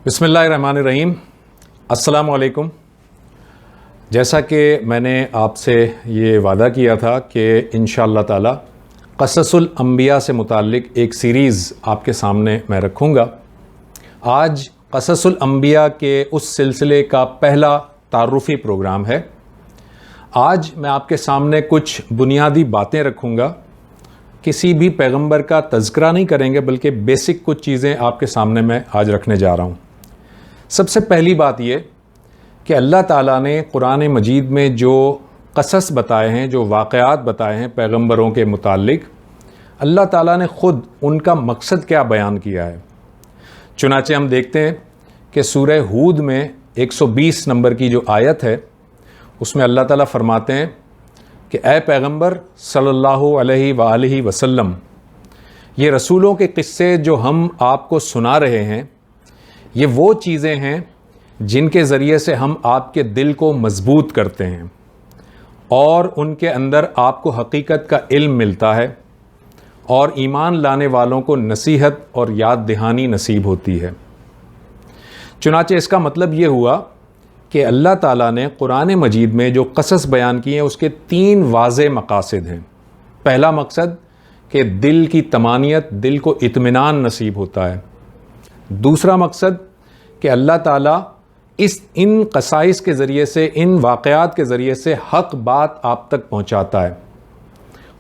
بسم اللہ الرحمن الرحیم۔ السلام علیکم۔ جیسا کہ میں نے آپ سے یہ وعدہ کیا تھا کہ انشاءاللہ تعالی قصص الانبیاء سے متعلق ایک سیریز آپ کے سامنے میں رکھوں گا۔ آج قصص الانبیاء کے اس سلسلے کا پہلا تعارفی پروگرام ہے۔ آج میں آپ کے سامنے کچھ بنیادی باتیں رکھوں گا۔ کسی بھی پیغمبر کا تذکرہ نہیں کریں گے، بلکہ بیسک کچھ چیزیں آپ کے سامنے میں آج رکھنے جا رہا ہوں۔ سب سے پہلی بات یہ کہ اللہ تعالیٰ نے قرآن مجید میں جو قصص بتائے ہیں، جو واقعات بتائے ہیں پیغمبروں کے متعلق، اللہ تعالیٰ نے خود ان کا مقصد کیا بیان کیا ہے۔ چنانچہ ہم دیکھتے ہیں کہ سورہ ہود میں 120 نمبر کی جو آیت ہے، اس میں اللہ تعالیٰ فرماتے ہیں کہ اے پیغمبر صلی اللہ علیہ وآلہ وسلم، یہ رسولوں کے قصے جو ہم آپ کو سنا رہے ہیں، یہ وہ چیزیں ہیں جن کے ذریعے سے ہم آپ کے دل کو مضبوط کرتے ہیں اور ان کے اندر آپ کو حقیقت کا علم ملتا ہے اور ایمان لانے والوں کو نصیحت اور یاد دہانی نصیب ہوتی ہے۔ چنانچہ اس کا مطلب یہ ہوا کہ اللہ تعالیٰ نے قرآن مجید میں جو قصص بیان کیے ہیں، اس کے 3 واضح مقاصد ہیں۔ پہلا مقصد کہ دل کی طمانینت، دل کو اطمینان نصیب ہوتا ہے۔ دوسرا مقصد کہ اللہ تعالیٰ ان قصائص کے ذریعے سے، ان واقعات کے ذریعے سے حق بات آپ تک پہنچاتا ہے۔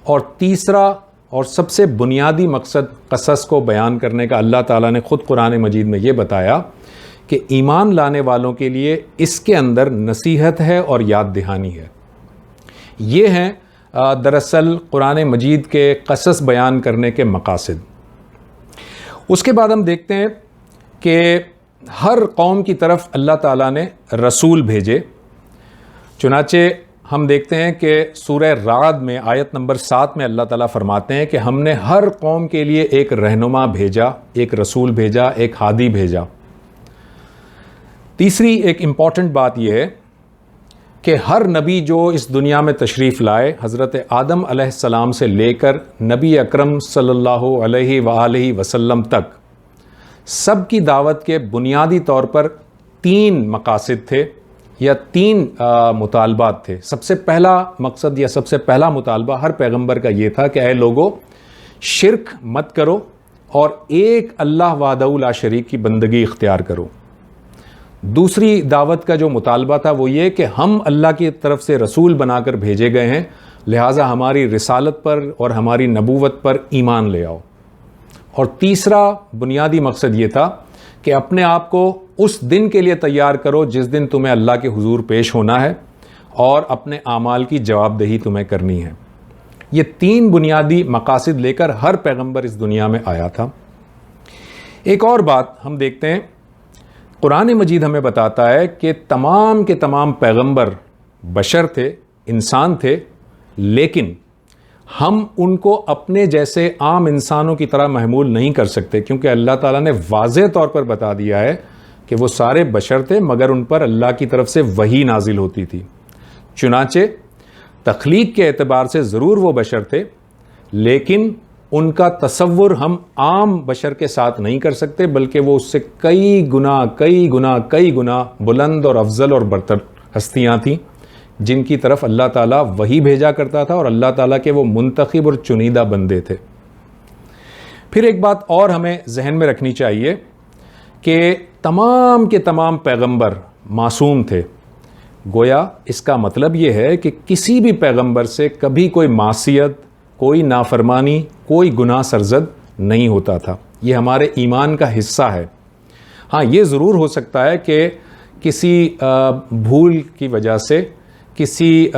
اور تیسرا اور سب سے بنیادی مقصد قصص کو بیان کرنے کا اللہ تعالیٰ نے خود قرآن مجید میں یہ بتایا کہ ایمان لانے والوں کے لیے اس کے اندر نصیحت ہے اور یاد دہانی ہے۔ یہ ہیں دراصل قرآن مجید کے قصص بیان کرنے کے مقاصد۔ اس کے بعد ہم دیکھتے ہیں کہ ہر قوم کی طرف اللہ تعالیٰ نے رسول بھیجے۔ چنانچہ ہم دیکھتے ہیں کہ سورہ رعد میں آیت نمبر 7 میں اللہ تعالیٰ فرماتے ہیں کہ ہم نے ہر قوم کے لیے ایک رہنما بھیجا، ایک رسول بھیجا، ایک ہادی بھیجا۔ تیسری ایک امپورٹنٹ بات یہ ہے کہ ہر نبی جو اس دنیا میں تشریف لائے، حضرت آدم علیہ السلام سے لے کر نبی اکرم صلی اللہ علیہ وآلہ وسلم تک، سب کی دعوت کے بنیادی طور پر 3 مقاصد تھے یا 3 مطالبات تھے۔ سب سے پہلا مقصد یا سب سے پہلا مطالبہ ہر پیغمبر کا یہ تھا کہ اے لوگو، شرک مت کرو اور ایک اللہ وحدہ لا شریک کی بندگی اختیار کرو۔ دوسری دعوت کا جو مطالبہ تھا وہ یہ کہ ہم اللہ کی طرف سے رسول بنا کر بھیجے گئے ہیں، لہٰذا ہماری رسالت پر اور ہماری نبوت پر ایمان لے آؤ۔ اور تیسرا بنیادی مقصد یہ تھا کہ اپنے آپ کو اس دن کے لیے تیار کرو جس دن تمہیں اللہ کے حضور پیش ہونا ہے اور اپنے اعمال کی جواب دہی تمہیں کرنی ہے۔ یہ 3 بنیادی مقاصد لے کر ہر پیغمبر اس دنیا میں آیا تھا۔ ایک اور بات ہم دیکھتے ہیں، قرآن مجید ہمیں بتاتا ہے کہ تمام کے تمام پیغمبر بشر تھے، انسان تھے، لیکن ہم ان کو اپنے جیسے عام انسانوں کی طرح محمول نہیں کر سکتے، کیونکہ اللہ تعالیٰ نے واضح طور پر بتا دیا ہے کہ وہ سارے بشر تھے مگر ان پر اللہ کی طرف سے وحی نازل ہوتی تھی۔ چنانچہ تخلیق کے اعتبار سے ضرور وہ بشر تھے، لیکن ان کا تصور ہم عام بشر کے ساتھ نہیں کر سکتے، بلکہ وہ اس سے کئی گنا بلند اور افضل اور برتر ہستیاں تھیں جن کی طرف اللہ تعالیٰ وحی بھیجا کرتا تھا اور اللہ تعالیٰ کے وہ منتخب اور چنیدہ بندے تھے۔ پھر ایک بات اور ہمیں ذہن میں رکھنی چاہیے کہ تمام کے تمام پیغمبر معصوم تھے۔ گویا اس کا مطلب یہ ہے کہ کسی بھی پیغمبر سے کبھی کوئی معصیت، کوئی نافرمانی، کوئی گناہ سرزد نہیں ہوتا تھا۔ یہ ہمارے ایمان کا حصہ ہے۔ ہاں، یہ ضرور ہو سکتا ہے کہ کسی بھول کی وجہ سے، کسی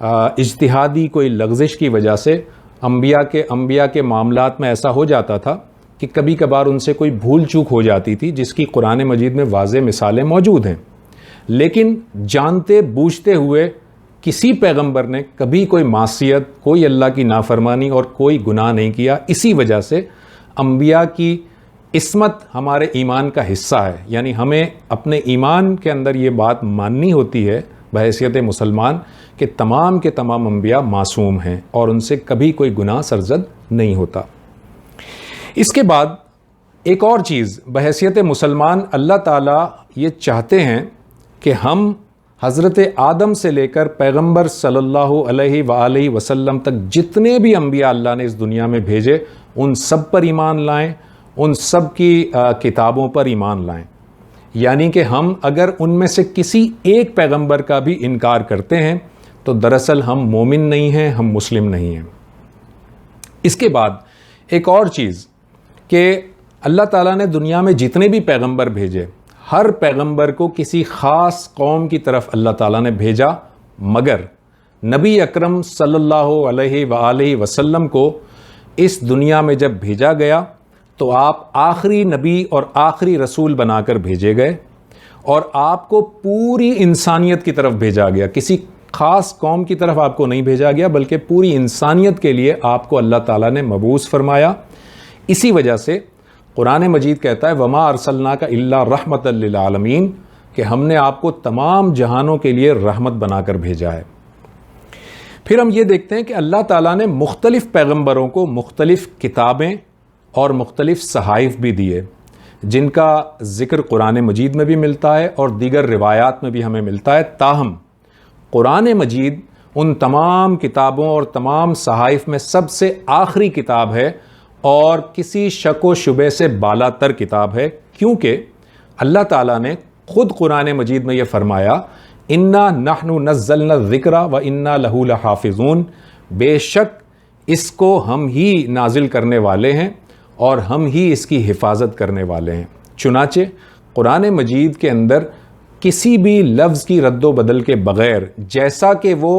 اجتہادی کوئی لغزش کی وجہ سے انبیاء کے معاملات میں ایسا ہو جاتا تھا کہ کبھی کبھار ان سے کوئی بھول چوک ہو جاتی تھی، جس کی قرآن مجید میں واضح مثالیں موجود ہیں۔ لیکن جانتے بوجھتے ہوئے کسی پیغمبر نے کبھی کوئی معصیت، کوئی اللہ کی نافرمانی اور کوئی گناہ نہیں کیا۔ اسی وجہ سے انبیاء کی عصمت ہمارے ایمان کا حصہ ہے، یعنی ہمیں اپنے ایمان کے اندر یہ بات ماننی ہوتی ہے بحیثیت مسلمان کہ تمام کے تمام انبیاء معصوم ہیں اور ان سے کبھی کوئی گناہ سرزد نہیں ہوتا۔ اس کے بعد ایک اور چیز بحیثیت مسلمان، اللہ تعالیٰ یہ چاہتے ہیں کہ ہم حضرت آدم سے لے کر پیغمبر صلی اللہ علیہ وآلہ وسلم تک جتنے بھی انبیاء اللہ نے اس دنیا میں بھیجے ان سب پر ایمان لائیں، ان سب کی کتابوں پر ایمان لائیں. یعنی کہ ہم اگر ان میں سے کسی ایک پیغمبر کا بھی انکار کرتے ہیں تو دراصل ہم مومن نہیں ہیں، ہم مسلم نہیں ہیں. اس کے بعد ایک اور چیز کہ اللہ تعالیٰ نے دنیا میں جتنے بھی پیغمبر بھیجے، ہر پیغمبر کو کسی خاص قوم کی طرف اللہ تعالیٰ نے بھیجا، مگر نبی اکرم صلی اللہ علیہ وآلہ وسلم کو اس دنیا میں جب بھیجا گیا تو آپ آخری نبی اور آخری رسول بنا کر بھیجے گئے، اور آپ کو پوری انسانیت کی طرف بھیجا گیا. کسی خاص قوم کی طرف آپ کو نہیں بھیجا گیا بلکہ پوری انسانیت کے لیے آپ کو اللہ تعالیٰ نے مبعوث فرمایا. اسی وجہ سے قرآن مجید کہتا ہے وَمَا أَرْسَلْنَاكَ إِلَّا رَحْمَةً لِّلْعَالَمِينَ، کہ ہم نے آپ کو تمام جہانوں کے لیے رحمت بنا کر بھیجا ہے. پھر ہم یہ دیکھتے ہیں کہ اللہ تعالیٰ نے مختلف پیغمبروں کو مختلف کتابیں اور مختلف صحائف بھی دیے، جن کا ذکر قرآن مجید میں بھی ملتا ہے اور دیگر روایات میں بھی ہمیں ملتا ہے. تاہم قرآن مجید ان تمام کتابوں اور تمام صحائف میں سب سے آخری کتاب ہے اور کسی شک و شبے سے بالا تر کتاب ہے، کیونکہ اللہ تعالیٰ نے خود قرآن مجید میں یہ فرمایا اِنَّا نَحْنُ نَزَّلْنَا الذِّكْرَ وَإِنَّا لَهُ لَحَافِظُونَ، بے شک اس کو ہم ہی نازل کرنے والے ہیں اور ہم ہی اس کی حفاظت کرنے والے ہیں. چنانچہ قرآن مجید کے اندر کسی بھی لفظ کی رد و بدل کے بغیر جیسا کہ وہ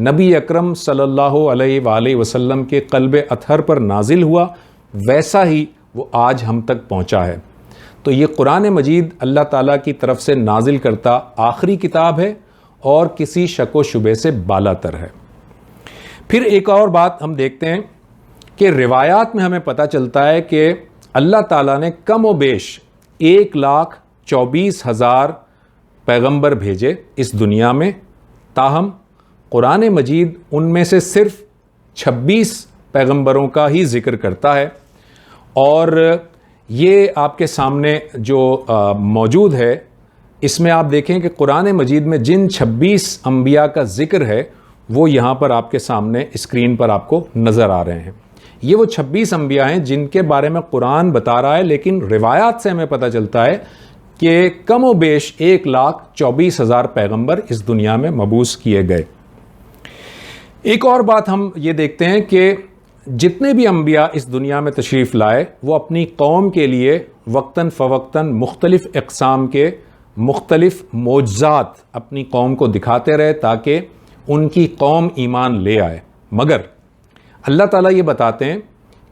نبی اکرم صلی اللہ علیہ وآلہ وسلم کے قلب اطہر پر نازل ہوا ویسا ہی وہ آج ہم تک پہنچا ہے. تو یہ قرآن مجید اللہ تعالیٰ کی طرف سے نازل کرتا آخری کتاب ہے اور کسی شک و شبے سے بالا تر ہے. پھر ایک اور بات ہم دیکھتے ہیں کہ روایات میں ہمیں پتہ چلتا ہے کہ اللہ تعالیٰ نے کم و بیش 1,24,000 پیغمبر بھیجے اس دنیا میں، تاہم قرآن مجید ان میں سے صرف 26 پیغمبروں کا ہی ذکر کرتا ہے. اور یہ آپ کے سامنے جو موجود ہے اس میں آپ دیکھیں کہ قرآن مجید میں جن 26 انبیاء کا ذکر ہے وہ یہاں پر آپ کے سامنے اسکرین پر آپ کو نظر آ رہے ہیں. یہ وہ 26 انبیاء ہیں جن کے بارے میں قرآن بتا رہا ہے، لیکن روایات سے ہمیں پتہ چلتا ہے کہ کم و بیش 1,24,000 پیغمبر اس دنیا میں مبعوث کیے گئے. ایک اور بات ہم یہ دیکھتے ہیں کہ جتنے بھی انبیاء اس دنیا میں تشریف لائے وہ اپنی قوم کے لیے وقتاً فوقتاً مختلف اقسام کے مختلف معجزات اپنی قوم کو دکھاتے رہے تاکہ ان کی قوم ایمان لے آئے. مگر اللہ تعالیٰ یہ بتاتے ہیں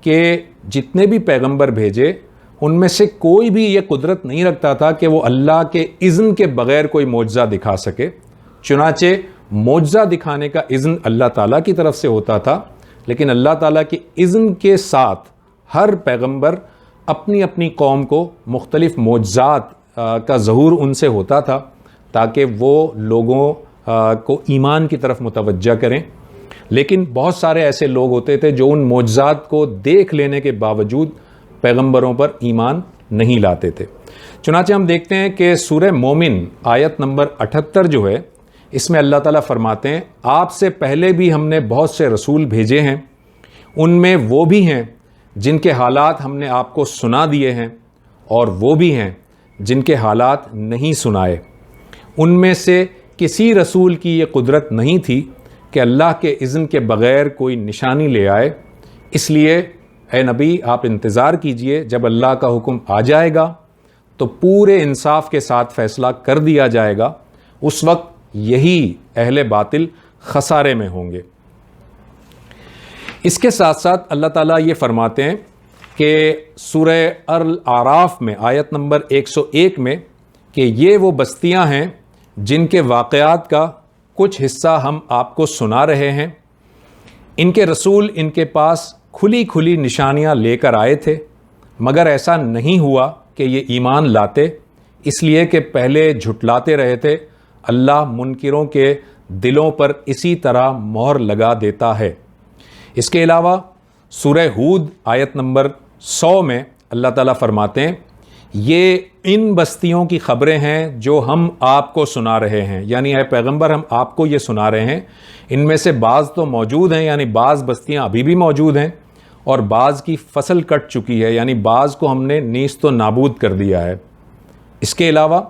کہ جتنے بھی پیغمبر بھیجے ان میں سے کوئی بھی یہ قدرت نہیں رکھتا تھا کہ وہ اللہ کے اذن کے بغیر کوئی معجزہ دکھا سکے. چنانچہ معجزہ دکھانے کا اذن اللہ تعالیٰ کی طرف سے ہوتا تھا، لیکن اللہ تعالیٰ کے اذن کے ساتھ ہر پیغمبر اپنی اپنی قوم کو مختلف معجزات کا ظہور ان سے ہوتا تھا تاکہ وہ لوگوں کو ایمان کی طرف متوجہ کریں. لیکن بہت سارے ایسے لوگ ہوتے تھے جو ان معجزات کو دیکھ لینے کے باوجود پیغمبروں پر ایمان نہیں لاتے تھے. چنانچہ ہم دیکھتے ہیں کہ سورہ مومن آیت نمبر 78 جو ہے اس میں اللہ تعالیٰ فرماتے ہیں آپ سے پہلے بھی ہم نے بہت سے رسول بھیجے ہیں، ان میں وہ بھی ہیں جن کے حالات ہم نے آپ کو سنا دیے ہیں اور وہ بھی ہیں جن کے حالات نہیں سنائے. ان میں سے کسی رسول کی یہ قدرت نہیں تھی کہ اللہ کے اذن کے بغیر کوئی نشانی لے آئے. اس لیے اے نبی آپ انتظار کیجئے، جب اللہ کا حکم آ جائے گا تو پورے انصاف کے ساتھ فیصلہ کر دیا جائے گا. اس وقت یہی اہل باطل خسارے میں ہوں گے. اس کے ساتھ ساتھ اللہ تعالیٰ یہ فرماتے ہیں کہ سورہ الاعراف میں آیت نمبر 101 میں کہ یہ وہ بستیاں ہیں جن کے واقعات کا کچھ حصہ ہم آپ کو سنا رہے ہیں. ان کے رسول ان کے پاس کھلی کھلی نشانیاں لے کر آئے تھے، مگر ایسا نہیں ہوا کہ یہ ایمان لاتے، اس لیے کہ پہلے جھٹلاتے رہے تھے. اللہ منکروں کے دلوں پر اسی طرح مہر لگا دیتا ہے. اس کے علاوہ سورہ ہود آیت نمبر 100 میں اللہ تعالیٰ فرماتے ہیں یہ ان بستیوں کی خبریں ہیں جو ہم آپ کو سنا رہے ہیں، یعنی اے پیغمبر ہم آپ کو یہ سنا رہے ہیں، ان میں سے بعض تو موجود ہیں، یعنی بعض بستیاں ابھی بھی موجود ہیں، اور بعض کی فصل کٹ چکی ہے، یعنی بعض کو ہم نے نیست و نابود کر دیا ہے۔ اس کے علاوہ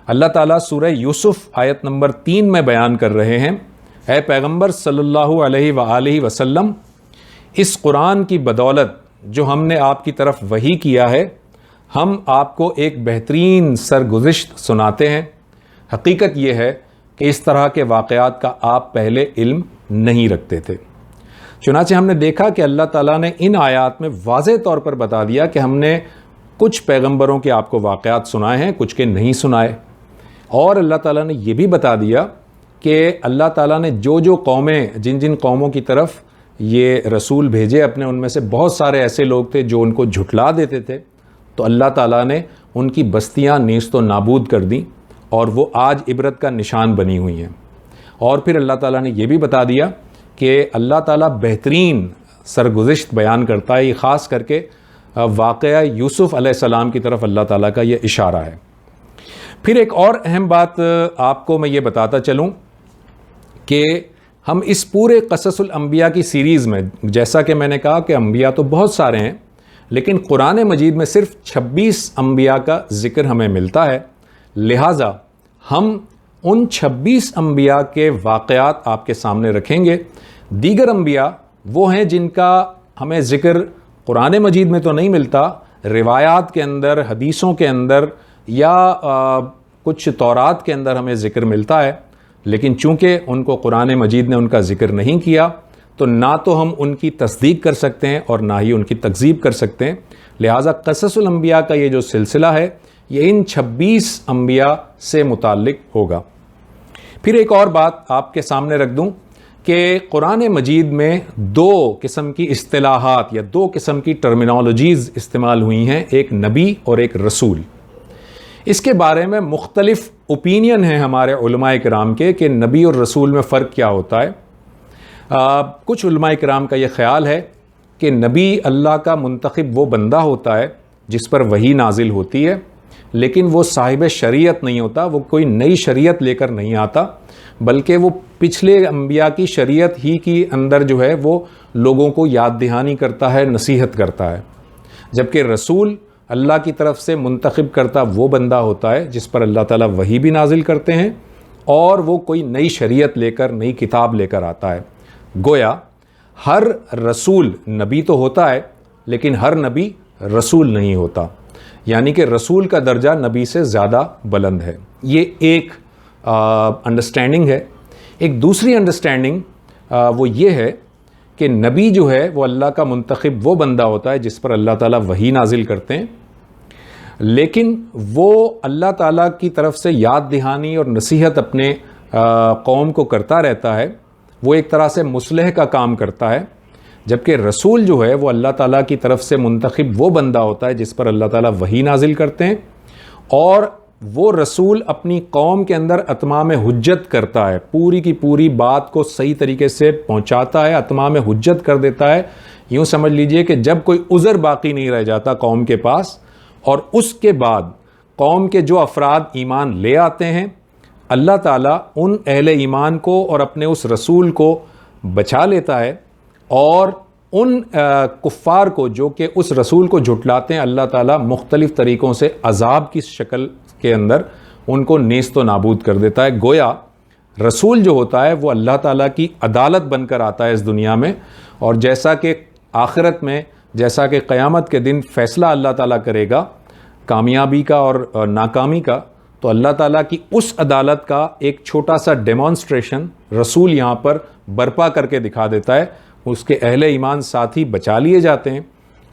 اللہ تعالیٰ سورہ یوسف آیت نمبر 3 میں بیان کر رہے ہیں، اے پیغمبر صلی اللہ علیہ وآلہ وسلم، اس قرآن کی بدولت جو ہم نے آپ کی طرف وحی کیا ہے، ہم آپ کو ایک بہترین سرگزشت سناتے ہیں۔ حقیقت یہ ہے کہ اس طرح کے واقعات کا آپ پہلے علم نہیں رکھتے تھے۔ چنانچہ ہم نے دیکھا کہ اللہ تعالیٰ نے ان آیات میں واضح طور پر بتا دیا کہ ہم نے کچھ پیغمبروں کے آپ کو واقعات سنائے ہیں، کچھ کے نہیں سنائے، اور اللہ تعالیٰ نے یہ بھی بتا دیا کہ اللہ تعالیٰ نے جو جو قومیں، جن جن قوموں کی طرف یہ رسول بھیجے اپنے، ان میں سے بہت سارے ایسے لوگ تھے جو ان کو جھٹلا دیتے تھے، تو اللہ تعالیٰ نے ان کی بستیاں نیست و نابود کر دیں، اور وہ آج عبرت کا نشان بنی ہوئی ہیں۔ اور پھر اللہ تعالیٰ نے یہ بھی بتا دیا کہ اللہ تعالیٰ بہترین سرگزشت بیان کرتا ہے، یہ خاص کر کے واقعہ یوسف علیہ السلام کی طرف اللہ تعالیٰ کا یہ اشارہ ہے۔ پھر ایک اور اہم بات آپ کو میں یہ بتاتا چلوں کہ ہم اس پورے قصص الانبیاء کی سیریز میں، جیسا کہ میں نے کہا کہ انبیاء تو بہت سارے ہیں، لیکن قرآن مجید میں صرف 26 انبیاء کا ذکر ہمیں ملتا ہے، لہٰذا ہم ان 26 انبیاء کے واقعات آپ کے سامنے رکھیں گے۔ دیگر انبیاء وہ ہیں جن کا ہمیں ذکر قرآن مجید میں تو نہیں ملتا، روایات کے اندر، حدیثوں کے اندر، یا کچھ تورات کے اندر ہمیں ذکر ملتا ہے، لیکن چونکہ ان کو قرآن مجید نے ان کا ذکر نہیں کیا، تو نہ تو ہم ان کی تصدیق کر سکتے ہیں اور نہ ہی ان کی تکذیب کر سکتے ہیں۔ لہٰذا قصص الانبیاء کا یہ جو سلسلہ ہے یہ ان 26 انبیاء سے متعلق ہوگا۔ پھر ایک اور بات آپ کے سامنے رکھ دوں کہ قرآن مجید میں 2 قسم کی اصطلاحات یا 2 قسم کی ٹرمینالوجیز استعمال ہوئی ہیں، ایک نبی اور ایک رسول۔ اس کے بارے میں مختلف اوپینین ہیں ہمارے علماء کرام کے کہ نبی اور رسول میں فرق کیا ہوتا ہے۔ کچھ علماء کرام کا یہ خیال ہے کہ نبی اللہ کا منتخب وہ بندہ ہوتا ہے جس پر وحی نازل ہوتی ہے، لیکن وہ صاحب شریعت نہیں ہوتا، وہ کوئی نئی شریعت لے کر نہیں آتا، بلکہ وہ پچھلے انبیاء کی شریعت ہی کی اندر جو ہے وہ لوگوں کو یاد دہانی کرتا ہے، نصیحت کرتا ہے۔ جبکہ رسول اللہ کی طرف سے منتخب کرتا وہ بندہ ہوتا ہے جس پر اللہ تعالیٰ وحی بھی نازل کرتے ہیں، اور وہ کوئی نئی شریعت لے کر، نئی کتاب لے کر آتا ہے۔ گویا ہر رسول نبی تو ہوتا ہے، لیکن ہر نبی رسول نہیں ہوتا، یعنی کہ رسول کا درجہ نبی سے زیادہ بلند ہے۔ یہ ایک انڈرسٹینڈنگ ہے۔ ایک دوسری انڈرسٹینڈنگ وہ یہ ہے کہ نبی جو ہے وہ اللہ کا منتخب وہ بندہ ہوتا ہے جس پر اللہ تعالیٰ وحی نازل کرتے ہیں، لیکن وہ اللہ تعالیٰ کی طرف سے یاد دہانی اور نصیحت اپنے قوم کو کرتا رہتا ہے، وہ ایک طرح سے مصلح کا کام کرتا ہے۔ جبکہ رسول جو ہے وہ اللہ تعالیٰ کی طرف سے منتخب وہ بندہ ہوتا ہے جس پر اللہ تعالیٰ وحی نازل کرتے ہیں، اور وہ رسول اپنی قوم کے اندر اتمام حجت کرتا ہے، پوری کی پوری بات کو صحیح طریقے سے پہنچاتا ہے، اتمام حجت کر دیتا ہے۔ یوں سمجھ لیجئے کہ جب کوئی عذر باقی نہیں رہ جاتا قوم کے پاس، اور اس کے بعد قوم کے جو افراد ایمان لے آتے ہیں، اللہ تعالیٰ ان اہل ایمان کو اور اپنے اس رسول کو بچا لیتا ہے، اور ان کفار کو جو کہ اس رسول کو جھٹلاتے ہیں، اللہ تعالیٰ مختلف طریقوں سے عذاب کی شکل کے اندر ان کو نیست و نابود کر دیتا ہے۔ گویا رسول جو ہوتا ہے وہ اللہ تعالیٰ کی عدالت بن کر آتا ہے اس دنیا میں، اور جیسا کہ آخرت میں، جیسا کہ قیامت کے دن فیصلہ اللہ تعالیٰ کرے گا کامیابی کا اور ناکامی کا، تو اللہ تعالیٰ کی اس عدالت کا ایک چھوٹا سا ڈیمانسٹریشن رسول یہاں پر برپا کر کے دکھا دیتا ہے۔ اس کے اہل ایمان ساتھی بچا لیے جاتے ہیں،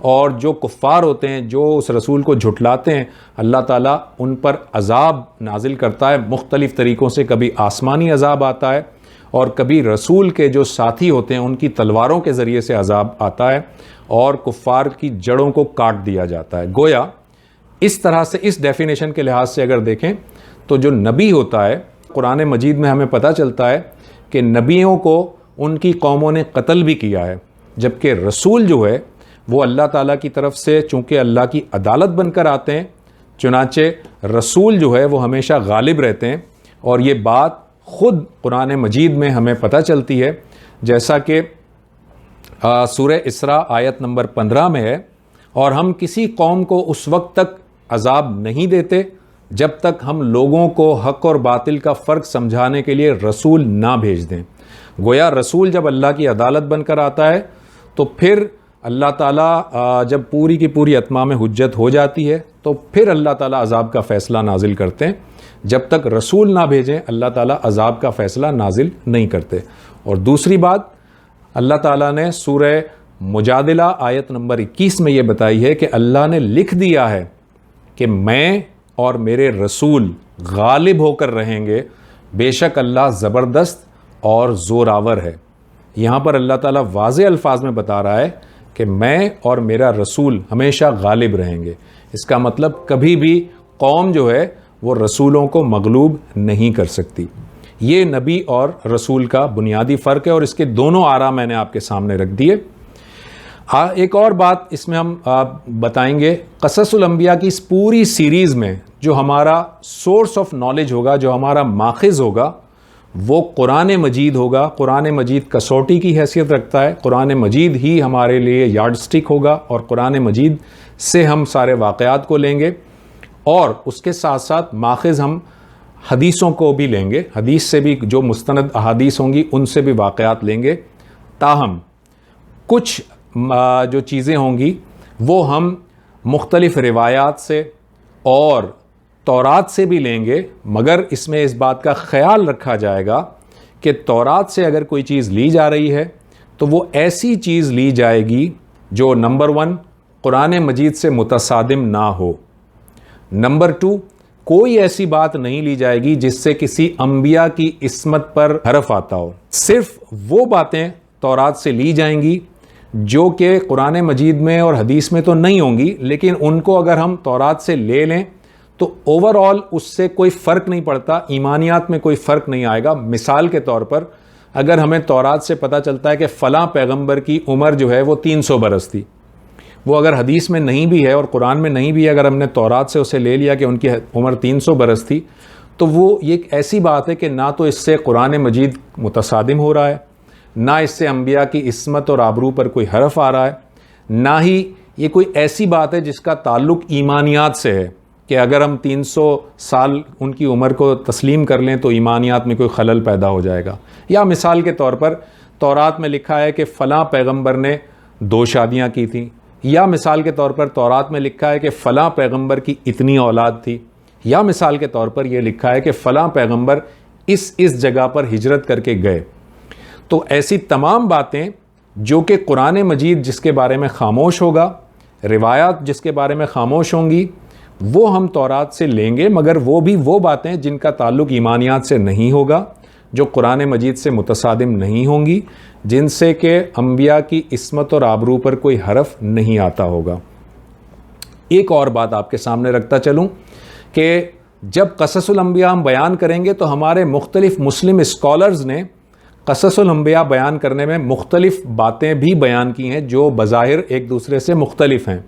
اور جو کفار ہوتے ہیں جو اس رسول کو جھٹلاتے ہیں، اللہ تعالیٰ ان پر عذاب نازل کرتا ہے مختلف طریقوں سے۔ کبھی آسمانی عذاب آتا ہے، اور کبھی رسول کے جو ساتھی ہوتے ہیں ان کی تلواروں کے ذریعے سے عذاب آتا ہے، اور کفار کی جڑوں کو کاٹ دیا جاتا ہے۔ گویا اس طرح سے، اس ڈیفینیشن کے لحاظ سے اگر دیکھیں تو جو نبی ہوتا ہے، قرآن مجید میں ہمیں پتہ چلتا ہے کہ نبیوں کو ان کی قوموں نے قتل بھی کیا ہے، جبکہ رسول جو ہے وہ اللہ تعالیٰ کی طرف سے چونکہ اللہ کی عدالت بن کر آتے ہیں، چنانچہ رسول جو ہے وہ ہمیشہ غالب رہتے ہیں، اور یہ بات خود قرآن مجید میں ہمیں پتہ چلتی ہے، جیسا کہ سورہ اسراء آیت نمبر 15 میں ہے، اور ہم کسی قوم کو اس وقت تک عذاب نہیں دیتے جب تک ہم لوگوں کو حق اور باطل کا فرق سمجھانے کے لیے رسول نہ بھیج دیں۔ گویا رسول جب اللہ کی عدالت بن کر آتا ہے تو پھر اللہ تعالیٰ جب پوری کی پوری اتمام حجت ہو جاتی ہے تو پھر اللہ تعالیٰ عذاب کا فیصلہ نازل کرتے ہیں۔ جب تک رسول نہ بھیجیں اللہ تعالیٰ عذاب کا فیصلہ نازل نہیں کرتے۔ اور دوسری بات اللہ تعالیٰ نے سورہ مجادلہ آیت نمبر 21 میں یہ بتائی ہے کہ اللہ نے لکھ دیا ہے کہ میں اور میرے رسول غالب ہو کر رہیں گے، بے شک اللہ زبردست اور زوراور ہے۔ یہاں پر اللہ تعالیٰ واضح الفاظ میں بتا رہا ہے کہ میں اور میرا رسول ہمیشہ غالب رہیں گے۔ اس کا مطلب کبھی بھی قوم جو ہے وہ رسولوں کو مغلوب نہیں کر سکتی۔ یہ نبی اور رسول کا بنیادی فرق ہے، اور اس کے دونوں آراء میں نے آپ کے سامنے رکھ دیے۔ ایک اور بات اس میں ہم بتائیں گے، قصص الانبیاء کی اس پوری سیریز میں جو ہمارا سورس آف نالج ہوگا، جو ہمارا ماخذ ہوگا، وہ قرآن مجید ہوگا۔ قرآن مجید کسوٹی کی حیثیت رکھتا ہے، قرآن مجید ہی ہمارے لیے یارڈ سٹک ہوگا، اور قرآن مجید سے ہم سارے واقعات کو لیں گے، اور اس کے ساتھ ساتھ ماخذ ہم حدیثوں کو بھی لیں گے، حدیث سے بھی جو مستند احادیث ہوں گی ان سے بھی واقعات لیں گے۔ تاہم کچھ جو چیزیں ہوں گی وہ ہم مختلف روایات سے اور تورات سے بھی لیں گے، مگر اس میں اس بات کا خیال رکھا جائے گا کہ تورات سے اگر کوئی چیز لی جا رہی ہے تو وہ ایسی چیز لی جائے گی جو نمبر 1 قرآن مجید سے متصادم نہ ہو، نمبر 2 کوئی ایسی بات نہیں لی جائے گی جس سے کسی انبیاء کی عصمت پر حرف آتا ہو۔ صرف وہ باتیں تورات سے لی جائیں گی جو کہ قرآن مجید میں اور حدیث میں تو نہیں ہوں گی، لیکن ان کو اگر ہم تورات سے لے لیں تو اوورآل اس سے کوئی فرق نہیں پڑتا، ایمانیات میں کوئی فرق نہیں آئے گا۔ مثال کے طور پر اگر ہمیں تورات سے پتہ چلتا ہے کہ فلاں پیغمبر کی عمر جو ہے وہ 300 برس تھی، وہ اگر حدیث میں نہیں بھی ہے اور قرآن میں نہیں بھی ہے، اگر ہم نے تورات سے اسے لے لیا کہ ان کی عمر 300 برس تھی، تو وہ یہ ایک ایسی بات ہے کہ نہ تو اس سے قرآن مجید متصادم ہو رہا ہے، نہ اس سے انبیاء کی عصمت اور آبرو پر کوئی حرف آ رہا ہے، نہ ہی یہ کوئی ایسی بات ہے جس کا تعلق ایمانیات سے ہے کہ اگر ہم 300 سال ان کی عمر کو تسلیم کر لیں تو ایمانیات میں کوئی خلل پیدا ہو جائے گا۔ یا مثال کے طور پر تورات میں لکھا ہے کہ فلاں پیغمبر نے 2 شادیاں کی تھیں، یا مثال کے طور پر تورات میں لکھا ہے کہ فلاں پیغمبر کی اتنی اولاد تھی، یا مثال کے طور پر یہ لکھا ہے کہ فلاں پیغمبر اس جگہ پر ہجرت کر کے گئے۔ تو ایسی تمام باتیں جو کہ قرآن مجید جس کے بارے میں خاموش ہوگا، روایات جس کے بارے میں خاموش ہوں گی، وہ ہم تورات سے لیں گے، مگر وہ بھی وہ باتیں جن کا تعلق ایمانیات سے نہیں ہوگا، جو قرآن مجید سے متصادم نہیں ہوں گی، جن سے کہ انبیاء کی عصمت اور آبرو پر کوئی حرف نہیں آتا ہوگا۔ ایک اور بات آپ کے سامنے رکھتا چلوں کہ جب قصص الانبیاء ہم بیان کریں گے تو ہمارے مختلف مسلم اسکالرز نے قصص الانبیاء بیان کرنے میں مختلف باتیں بھی بیان کی ہیں جو بظاہر ایک دوسرے سے مختلف ہیں۔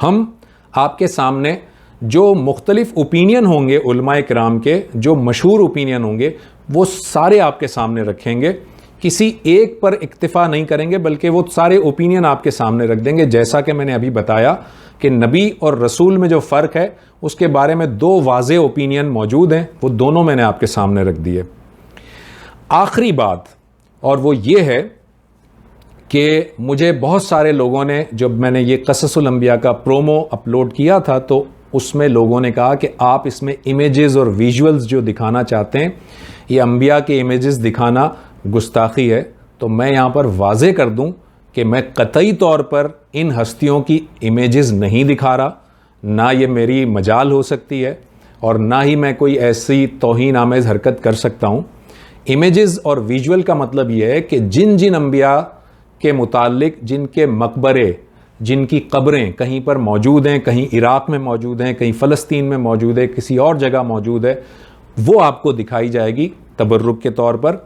ہم آپ کے سامنے جو مختلف اوپینین ہوں گے علماء کرام کے، جو مشہور اوپینین ہوں گے، وہ سارے آپ کے سامنے رکھیں گے، کسی ایک پر اکتفا نہیں کریں گے بلکہ وہ سارے اوپینین آپ کے سامنے رکھ دیں گے۔ جیسا کہ میں نے ابھی بتایا کہ نبی اور رسول میں جو فرق ہے اس کے بارے میں 2 واضح اوپینین موجود ہیں، وہ دونوں میں نے آپ کے سامنے رکھ دیے۔ آخری بات اور وہ یہ ہے کہ مجھے بہت سارے لوگوں نے، جب میں نے یہ قصص الانبیاء کا پرومو اپلوڈ کیا تھا تو اس میں لوگوں نے کہا کہ آپ اس میں امیجز اور ویژولز جو دکھانا چاہتے ہیں، یہ انبیاء کے امیجز دکھانا گستاخی ہے۔ تو میں یہاں پر واضح کر دوں کہ میں قطعی طور پر ان ہستیوں کی امیجز نہیں دکھا رہا، نہ یہ میری مجال ہو سکتی ہے، اور نہ ہی میں کوئی ایسی توہین آمیز حرکت کر سکتا ہوں۔ امیجز اور ویژول کا مطلب یہ ہے کہ جن جن انبیاء کے متعلق جن کے مقبرے، جن کی قبریں کہیں پر موجود ہیں، کہیں عراق میں موجود ہیں، کہیں فلسطین میں موجود ہے، کسی اور جگہ موجود ہے، وہ آپ کو دکھائی جائے گی تبرک کے طور پر۔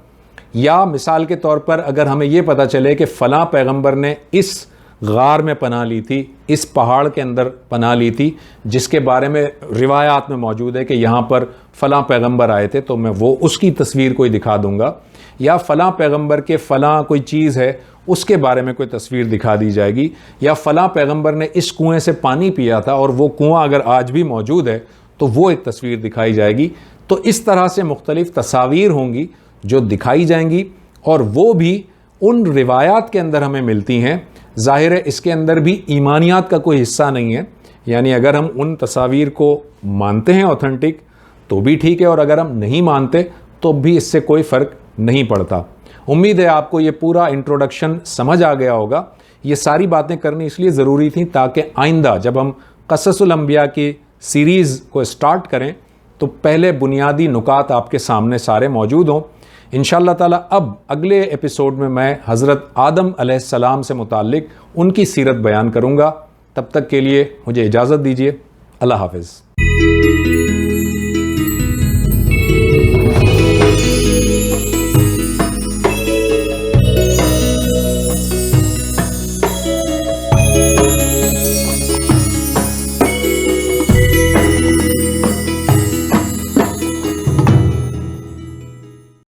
یا مثال کے طور پر اگر ہمیں یہ پتہ چلے کہ فلاں پیغمبر نے اس غار میں پناہ لی تھی، اس پہاڑ کے اندر پناہ لی تھی، جس کے بارے میں روایات میں موجود ہے کہ یہاں پر فلاں پیغمبر آئے تھے، تو میں وہ اس کی تصویر کوئی دکھا دوں گا، یا فلاں پیغمبر کے فلاں کوئی چیز ہے اس کے بارے میں کوئی تصویر دکھا دی جائے گی، یا فلاں پیغمبر نے اس کنویں سے پانی پیا تھا اور وہ کنواں اگر آج بھی موجود ہے تو وہ ایک تصویر دکھائی جائے گی۔ تو اس طرح سے مختلف تصاویر ہوں گی جو دکھائی جائیں گی، اور وہ بھی ان روایات کے اندر ہمیں ملتی ہیں۔ ظاہر ہے اس کے اندر بھی ایمانیات کا کوئی حصہ نہیں ہے، یعنی اگر ہم ان تصاویر کو مانتے ہیں اوتھنٹک تو بھی ٹھیک ہے، اور اگر ہم نہیں مانتے تو بھی اس سے کوئی فرق نہیں پڑتا۔ امید ہے آپ کو یہ پورا انٹروڈکشن سمجھ آ گیا ہوگا۔ یہ ساری باتیں کرنی اس لیے ضروری تھیں تاکہ آئندہ جب ہم قصص الانبیاء کی سیریز کو اسٹارٹ کریں تو پہلے بنیادی نکات آپ کے سامنے سارے موجود ہوں۔ انشاءاللہ تعالیٰ اب اگلے ایپیسوڈ میں حضرت آدم علیہ السلام سے متعلق ان کی سیرت بیان کروں گا۔ تب تک کے لیے مجھے اجازت دیجیے۔ اللہ حافظ۔